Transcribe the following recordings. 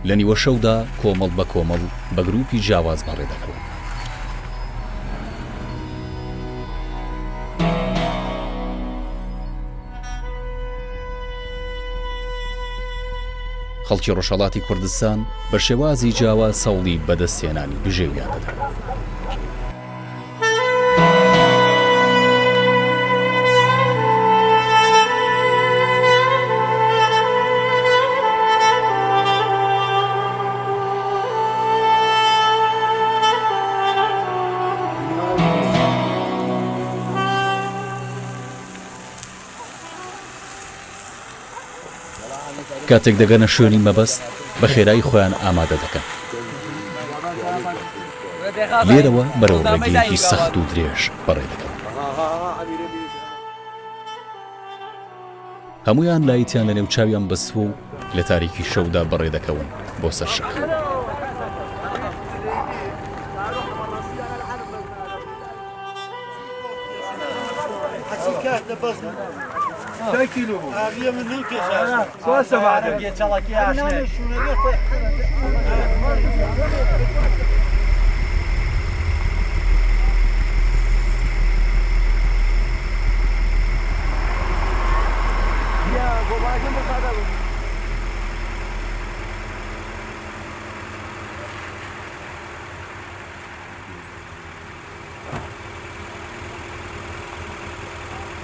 لە نیوە شەودا کۆمەڵ بە کۆمەڵ بە گروپی جیاواز بەڕێ دەکەون. خەڵکی ڕۆژهەڵاتی کوردستان بە شێوازی جیاواز سەوڵی بەدەستهێنانی بژێویان دەدەن. کاتێک دەگەنە شوێنی مەبەست بە خێرایی خۆیان ئامادە دەکەن. لێرەوە بەرەو ڕێگەیەکی سەخت و درێژ بەڕێ دەکەن. هەمویان لایتیان لە نێو چاویان بەستووە و لە تاریکی شەودا بەڕێ دەکەون بۆ سەر شەق. كم كيلو؟ هذه من هيك يا سواسة بعد يتشلك يا عشان.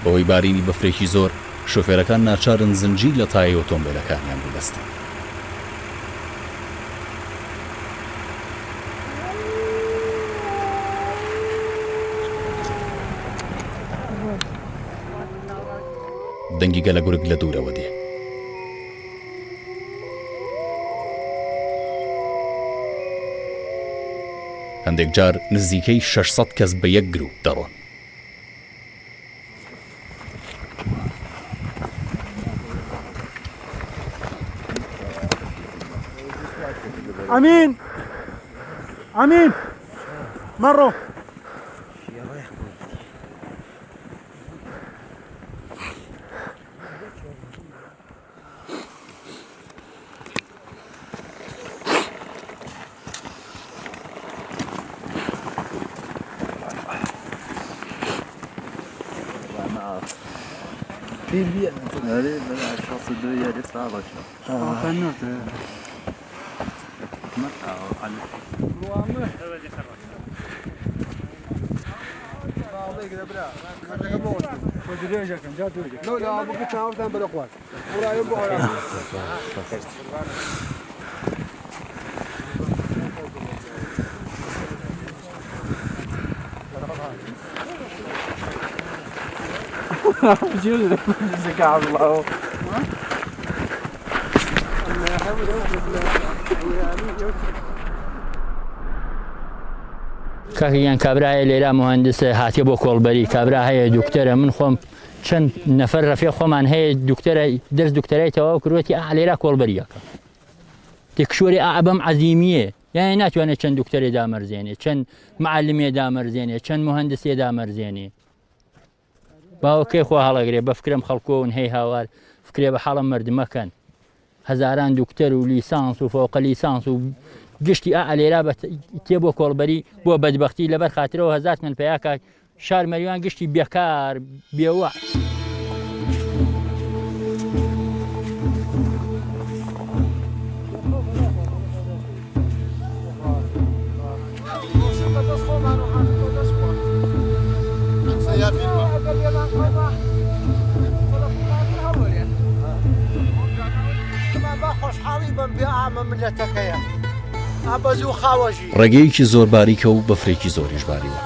بەهۆی بارینی بەفرێکی زۆر شۆفێرەکان ناچارن زنجیر لە تایەی ئۆتۆمبیلەکانیان ببەستن. دەنگی گەلە گورگ لە دوورەوە دێ. هەندێک جار نزیکەی 600 کەس بە یەک گروپ دەڕۆن. امين امين مروا کاکەگیان کابرایە لێرە مهندسە هاتیە بۆ کۆڵبەری کابرا هەیە دوکتەرە من خۆم چەند نەفەر ڕەفیق خۆمان هەیە دوکتەرە دەست دوکتەرای تەواو کردوەتی لێرە کۆڵبەریەکە تێکشوەری بەم عەزیمیە یانی ناتوانێت چەند دوکتەرێ دامەرزێنێ چەند معلمێ دامەرزێنێ چەند مهندسێ دامەرزێنێ باوەکەی خۆ هەڵەگرێ بە فکرم خەڵکۆون هەی هاوار فکرێ بە حاڵم مردمەکەن هەزاران دوکتەر و لیسانس و فۆقە لیسانس و گشتی لێرە تێ بۆ کۆڵبەری بۆ بەدبەختی لەبەر خاترەوە 1000 من پێیاکە شار مەریوان گشتی بێکار بێوە ڕێگەیەکی زۆر باریکە و بەفرێکی زۆریش باریوە.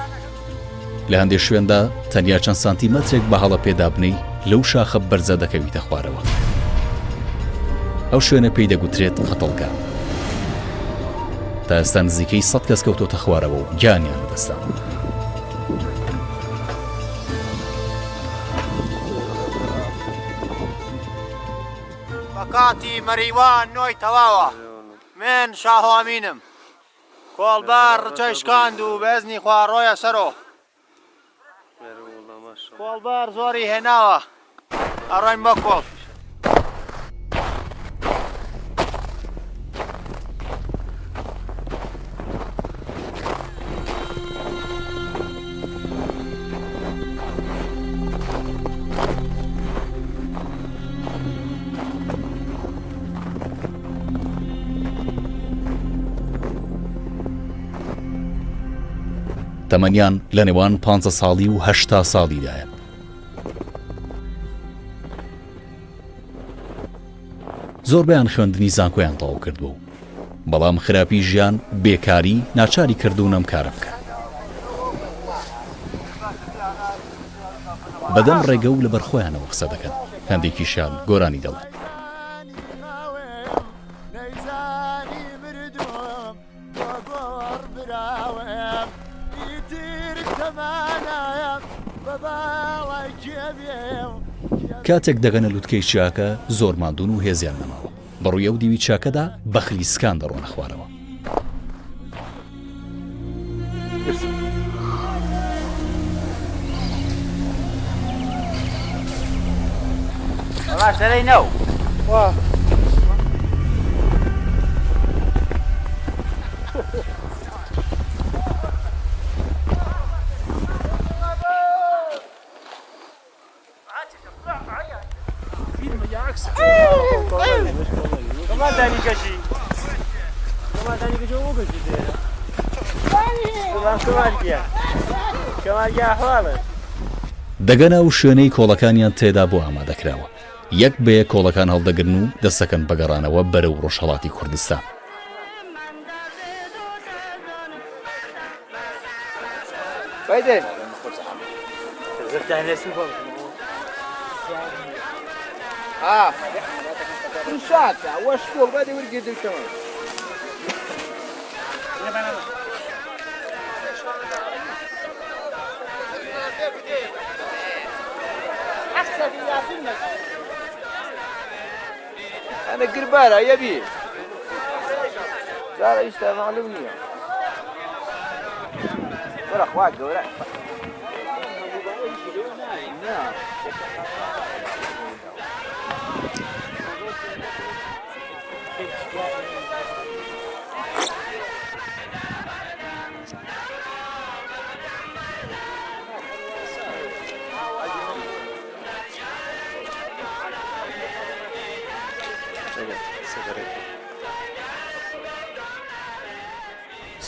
لە هەندێک شوێندا تەنیا چەند سانتیمەترێک بە هەڵە پێدا بنەی لەو شاخە بەرزە دەکەویتە خوارەوە. ئەو شوێنە پێی دەگوترێت قەتڵگا. تا ئێستا نزیکەی 100 کەس کەوتۆتە خوارەوە و گیانیان بەدەستان. بەکاتی مەریوان نۆی تەواوە من شاهوامینم کۆڵبەر ڕچەیشکاند و بەزنی خوا ڕۆیە سەرۆ کۆڵبەر زۆری هێناوە ئەڕۆین بە کۆڵ تەمەنیان لە نێوان 50 ساڵی و 80 ساڵیدایە. زۆربیان خوێندنی زانکۆیان تەواو کردبوو، بەڵام خراپی ژیان بێکاری ناچاری کردوون ئەم کارە بکەن. بەدەم ڕێگە و لەبەر خۆیانەوە قسە دەکەن. هەندێکیشیان گۆرانی دەڵێن. کاتێک دەگەنە لووتکەی چاکە زۆر ماندوون و هێزیان نەماوە. بەڕوویە و دیوی چاکەدا بەخلی سکان دەڕۆنە خوارەوە. سەرەی نەو دەگەنە و شوێنەی کۆڵەکانیان تێدا بۆ ئامادەکراوە. یەک بەیە کۆڵەکان هەڵدەگرن و دەستەکەن بەگەڕانەوە بەرەو ڕۆژهەڵاتی کوردستان. أنا قربالة يبي زار يشتغل معلومية ورا أخوات ورا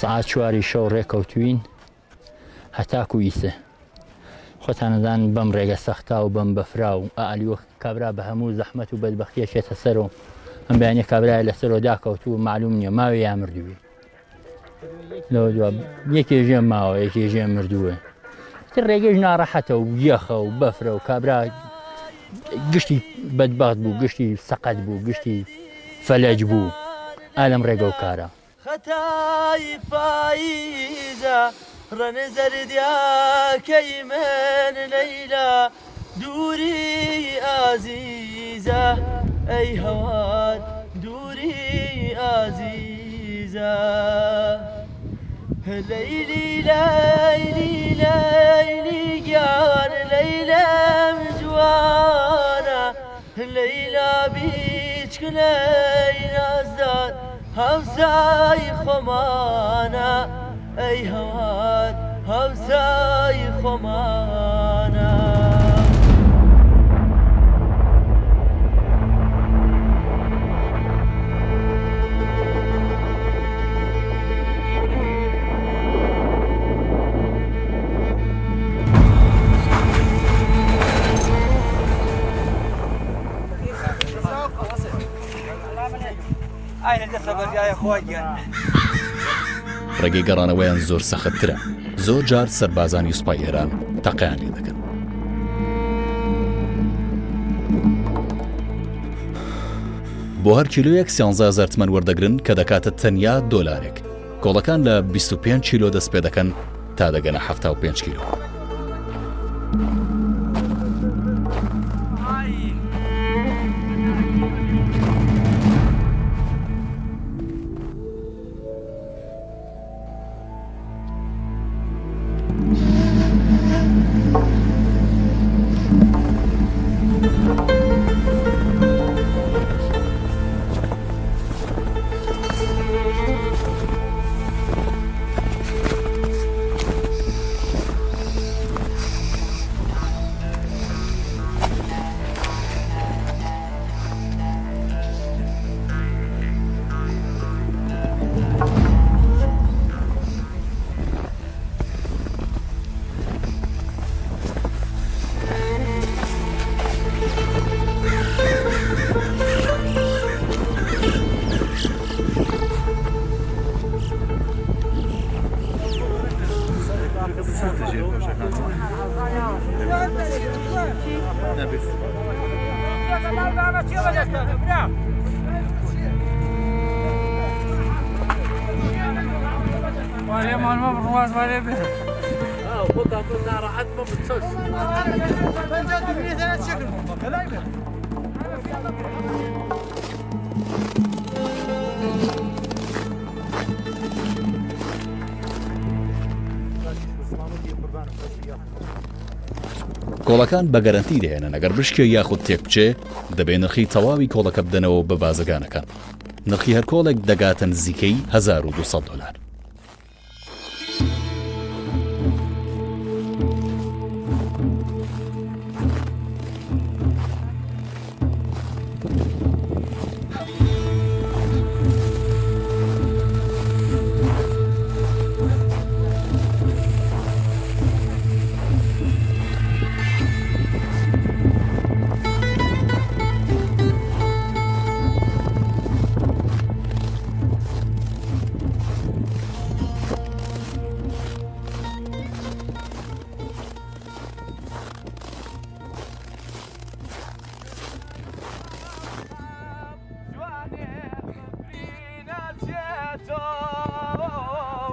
سعات 4 شەو ڕێکەوتوین هەتاکو ئیسە. خۆتان نەزان بەم ڕێگە سەختا و بەم بەفرا و ئالیوە کابرا بە هەموو زەحمەت و بەدبەختیەکێتە سەرەوە. ئەم بەیانیە کابرای لەسەرەوە داکەوت و معلوم نییە ماوێ یا مردووی. لەوە دووە یەکێ ژێ ماوە یەکێ ژێ مردووە. تر ڕێگەش ناڕەحەتە و یەخە و بەفرە و کابرا گشتی بەدبەخت بوو، گشتی سەقەت بوو، گشتی فەلەج بوو. ئالەم ڕێگە و کارە خەتای پاییزە ڕەنە زەردیاکەی من لەیلا دووری ئازیزە ئەی هەوات دووری ئازیزە لەیلی لەیلی لەیلی گیان لەیلەم جوانە لەیلا بیچکلەی نازدار هەوسای خۆمانە ئەی هەوار هەوسای خۆمانە ڕێگەی گەڕانەوەیان زۆر سەختترە. زۆر جار سەربازانی سوپای ئێران تەقەیان لێ دەکەن. بۆ هەر کیلۆیەک 13,000 تمەن وەردەگرن کە دەکاتە تەنیا $1. کۆڵەکان لە 25 کیلۆ دەست پێ دەکەن تا دەگەنە 75 کیلۆ. کۆڵەکان بە گەرانتی دەهێنن ئەگەر بشکێ یاخود تێک بچێ دەبێ نرخی تەواوی کۆڵەکە بدەنەوە بە بازرگانەکان. نرخی هەر کۆڵێک دەگاتە نزیکەی $1200.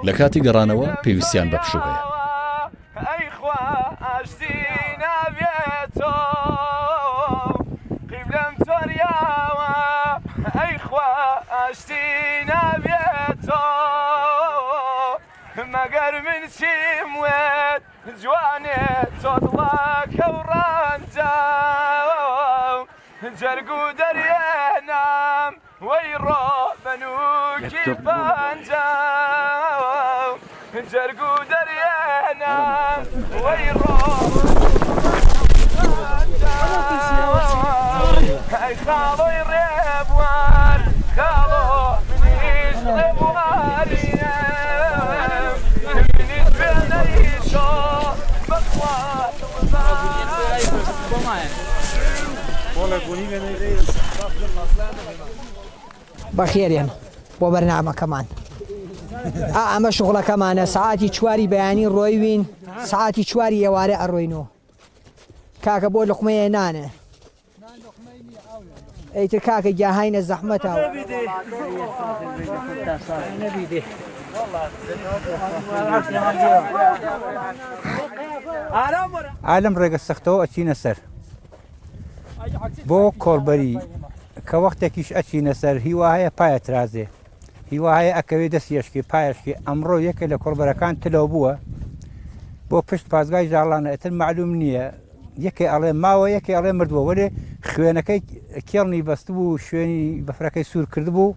لە کاتی گەڕانەوە پێویستیان بە پشوو هەیە. مەگەر من چیم وێت جوانێت تۆ دڵاکە و ڕەنجە جەرگ و دەریێنام وەی ڕۆبەنووکی پەنجە جەرگ و دەریێنام وەی ئەی خاڵۆی ڕێبوار خاڵۆ منیش ڕێبوارینە منیش بێنەیشۆ بەخوات بەخێرێن بۆ بەرنامەکەمان. ئەمە شغڵەکەمانە سعاتی 4 بەیانی ڕۆیوین، سعاتی 4 ئێوارە ئەڕۆینەوە. کاکە بۆ لقمەیە نانە ئەیتر کاکە گیاهاینە زەحمەتەوە. عالم ڕێگە سەختەوە ئەچینە سەر بۆ کۆڵبەری کە وەختێکیش ئەچینە سەر هیوا هەیە پایە ترازێ هیوا هەیە ئەکەوێ دەستیشکی پایشکی ئەمڕۆ یەکە لە کۆڵبەرەکان تلەو بووە بۆ پشت پازگای ژاڵانە ئەتر معلوم نییە یەکێ ئەڵێ ماوە یەکێ ئەڵێ مردووە وەرێ خوێنەکەی کێڵنی بەست بوو شوێنی بەفرەکەی سوور کرد بوو.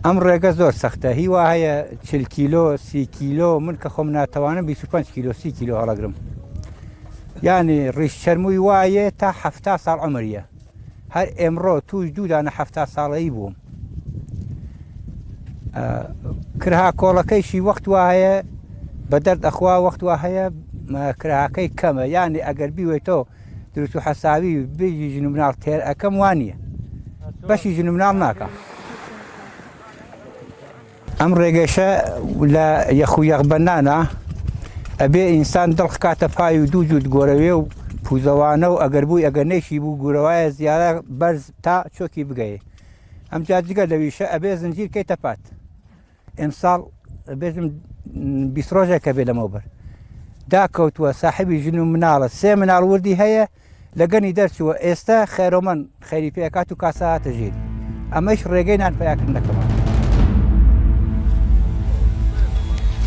ئەم ڕێگە زۆر سەختە هیوا هەیە 40 کیلۆ 30 کیلۆ من کە خۆم ناتەوانم 25 کیلۆ 30 کیلۆ هەڵەگرم یعنی ڕیش چەرمووی وایە تا 70 ساڵ عمریە هەر ئێمڕۆ توش دوودانە 70 ساڵەیی بووم. کرها کۆڵەکەیشی وەخت وایە بە دەرد ئەخوا وەخت وا هەیە کراهەکەی کەمە یعنی ئەگەر بیوێتەوە دروست و حەساوی بێژی ژن و مناڵ تێر ئەەکەم وانە بەشی ژن و مناڵ ناکە. ئەم ڕێگەشە لە یەخ و یەخبەنانە ئەبێ ئینسان دڵخکاتە پای و دوو جووت گۆرەوێ و پوزەوانە و ئەگەر بووی ئەگەر نێشی بوو گورەوایە زیارە بەرز تا چۆکی بگەیە. ئەم جاجگە لەویشە ئەبێ زنجیر کەیتە پات ئەمساڵ بێژم 20 ڕۆژێکە بێ لەمەوبەر داکەوتووە ساحبی ژن و مناڵە 3 مناڵ وردی هەیە لە گەنی دەرچووە ئێستا خێرۆمەن خەری پێکات و کاسەهاتە ژێری ئەمەش ڕێگەی نانپیاکردنەکەمان.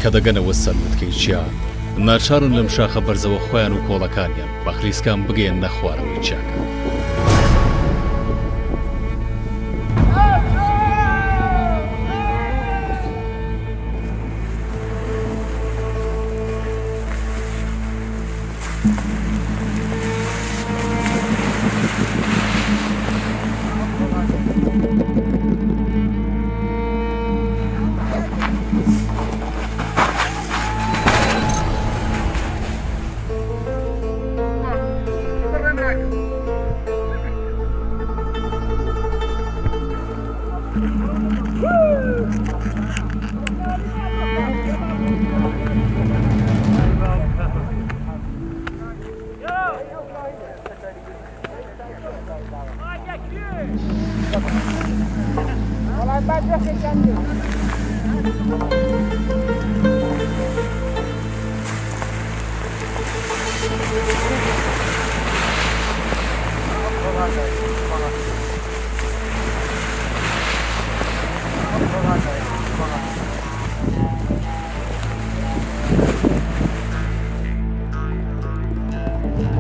کە دەگەنەوە سەرمتکەی چیا ناچارن لەم شاخە بەرزەوە خۆیان و کۆڵەکانیان بە خلیسکان بگەێن نەخوارەوەی چاکە.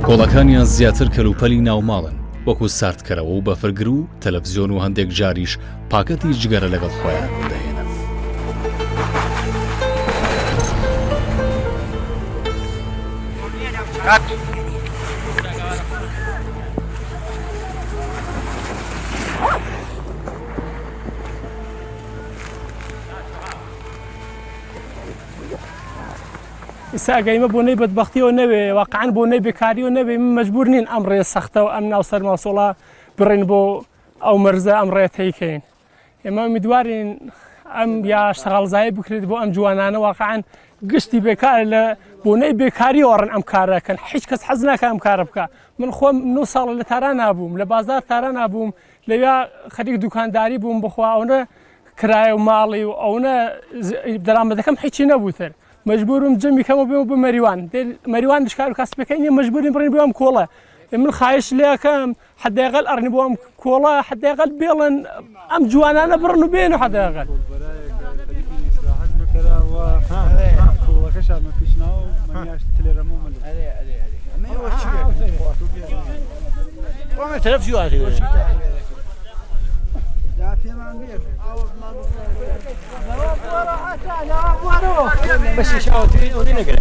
کۆڵەکانیان زیاتر کەلوپەلی ناوماڵن وەکو ساردکەرەوە و بەفرگر و تەلەڤیزیۆن و هەندێک جاریش پاکەتی جگەرە لەگەڵ خۆیان دەهێنن. ئێستا بۆ نەی بەدبەختیەوە نەوێ واقعاً بۆ نەی بێکاریەوە نەوێ من مەجبور نین ئەم ڕێ سەختە و ئەم ناو سەرماسۆڵە بڕین بۆ ئەو مەرزە ئەم ڕێ تێیکەین. ئێمە میدوارین ئەم یا شەغەڵزایی بکرێت بۆ ئەم جوانانە واقعاً گشتی بێکار لە بۆ نەی بێکاری ئۆڕن ئەم کارەکەن هیچ کەس حەز ناکە ئەم کارە بکە. من خۆم 9 ساڵە لە تاران نابووم لە بازار تاران نابووم لەوێ خەریک دوکانداری بووم بخوا ئەوە کرایە و ماڵی و ئەوە دەرامەدەکەم هیچی نەبووتر. مجبورم جەمی کەمە بێ بە مەریوان مەریوان دشکار و کاسبەکەی مەجبورین بڕین بۆ ئەم کۆڵە من خایش لێەکەم حداقل ئەڕنی بۆ ئەم کۆڵە حداقل بێڵن ئەم جوانانە بڕن و بێن و حداقل بس شاوتي ولينا قريب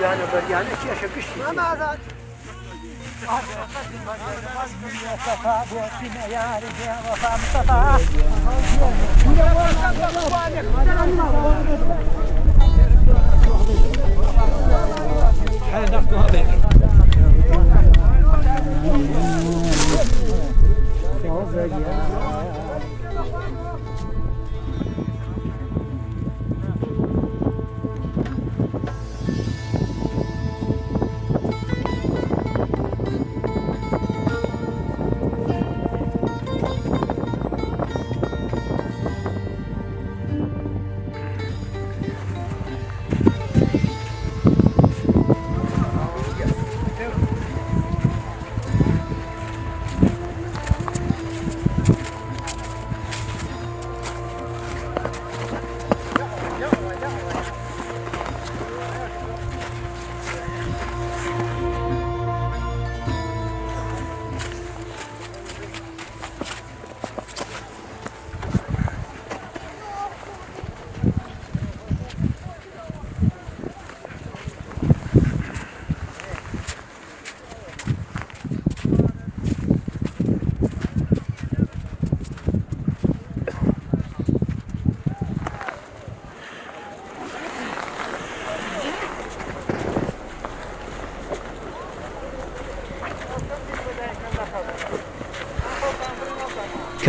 يعني بريان اشياء شقشي ما ذات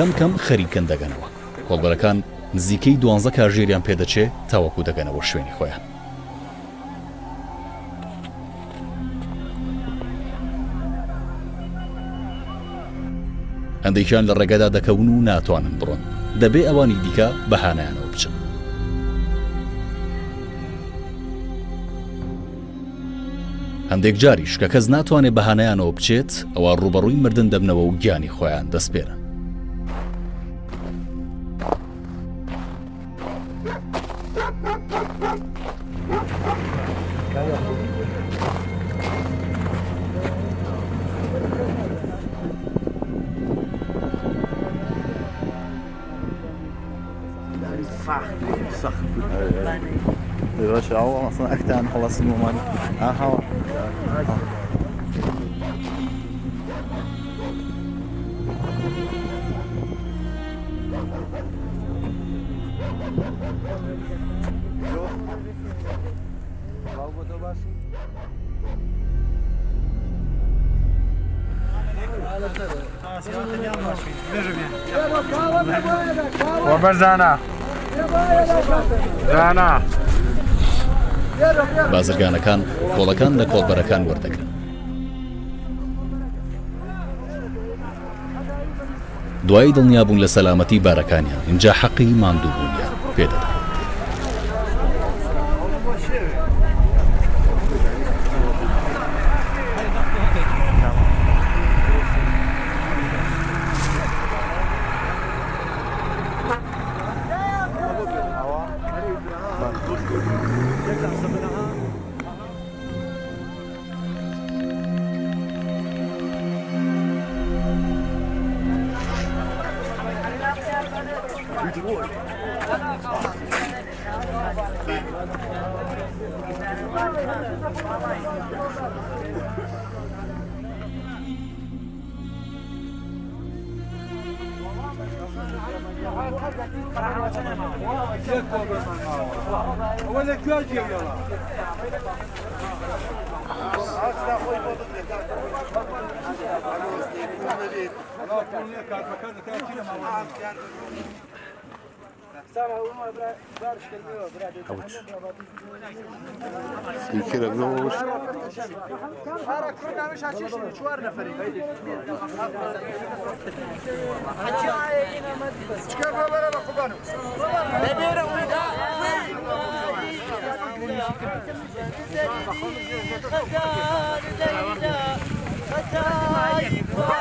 کەم کەم خەریکن دەگەنەوە کۆڵبەرەکان نزیکەی 12 کارژێریان پێدەچێ تاوەکو دەگەنەوە شوێنی خۆیان. هەندێکیان لە ڕێگەدا دەکەون و ناتوانن بڕۆن دەبێ ئەوانی دیکە بەهانەیانەوە بچن. هەندێک جاریش کە کەس ناتوانێت بەهانەیانەوە بچێت ئەوە ڕوبەڕووی مردن دەبنەوە و گیانی خۆیان دەستپێرن. باش هو اصلا اكتر خلاص المومن هوا وبرزانا زانا بازرگانەکان کۆڵەکان لە کۆڵبەرەکان وەردەگرن. دوای دڵنیابوون لە سەلامەتی بارەکانیان اینجا حەقی ماندووبوونیان پێدەدەن. خدار ليلى خدار